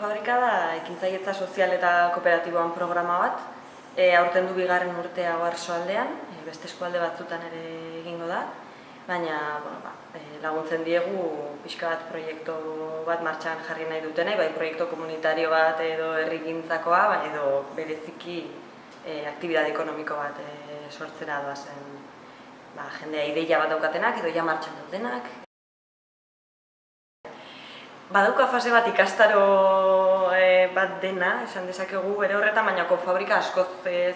Fabrika da ekintzailetza sozial eta kooperatiboan programa bat. Aurten du bigarren urtea Oarsoaldean, beste eskualde batzutan ere egingo da, baina laguntzen diegu pixka bat proiektu bat martxan jarri nahi dutenei, bai proiektu komunitario bat edo herrigintzakoa, bai edo bereziki aktibitate ekonomiko bat sortzera doazen jendea ideia bat daukatenak edo ja martxan daudenak. Badauka fase bat ikastaro bat dena, esan dezakegu bere horretan, baina fabrika askoz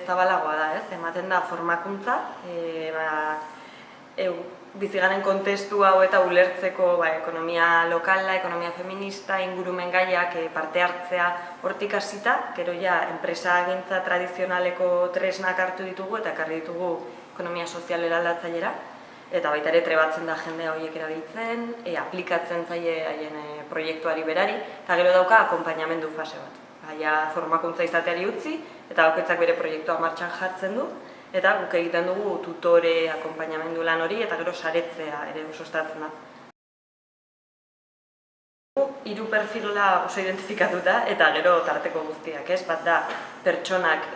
zabalagoa da, ez? Ematen da formakuntza, bizigaren kontestu hau eta ulertzeko ekonomia lokala, ekonomia feminista, ingurumen gaiak parte hartzea hortik hasita, gero ja enpresagintza tradizionaleko tresnak hartu ditugu eta ekarri ditugu ekonomia sozial eraldatzailera. Eta baita ere trebatzen da jendea horiek erabiltzen, aplikatzen zaie haien proiektuari berari, eta gero dauka akonpainamendu fase bat. Formakuntza izateari utzi, eta bakoitzak bere proiektua martxan jartzen du, eta guk egiten dugu tutore akonpainamendu lan hori, eta gero saretzea ere sustatzen da. Hiru perfila oso identifikatuta eta gero tarteko guztiak, ez? Bat da pertsonak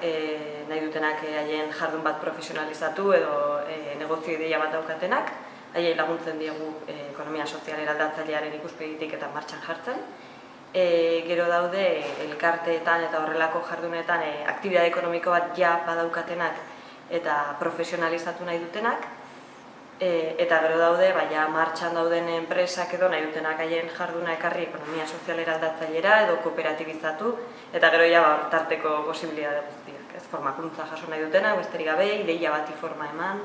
nahi dutenak haien jardun bat profesionalizatu edo negozio ideia bat daukatenak, haiei laguntzen diegu ekonomia sozial eraldatzailearen ikuspegitik eta martxan jartzen. Gero daude elkarteetan eta horrelako jardunetan aktibitate ekonomiko bat ja badaukatenak eta profesionalizatu nahi dutenak. Eta gero daude, martxan dauden enpresak edo nahi dutenak haien jarduna ekarri ekonomia sozial eraldatzailera edo kooperatibizatu, eta gero tarteko posibilitate guztiak. Formakuntza jaso nahi dutenak, besterik gabe, ideia bati forma eman.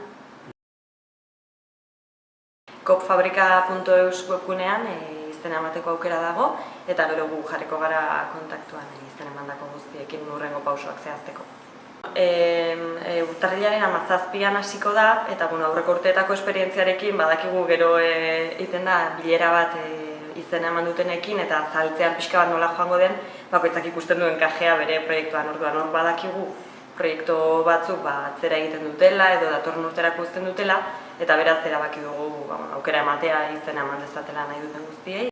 Kopfabrika.eus webgunean izena emateko aukera dago, eta gero gu jarriko gara kontaktuan izena emandako guztiekin hurrengo pausoak zehazteko. Urtarrilaren 17an hasiko da, eta aurreko urteetako esperientziarekin badakigu gero egiten da bilera bat izena eman dutenekin eta zaltzean pixka bat nola joango den, bakoitzak ikusten duen kajea bere proiektuan. Orduan hor badakigu proiektu batzuk atzera egiten dutela edo datorren urterako uzten dutela, eta beraz erabaki dugu aukera ematea izena eman dezatela nahi duten guztiei.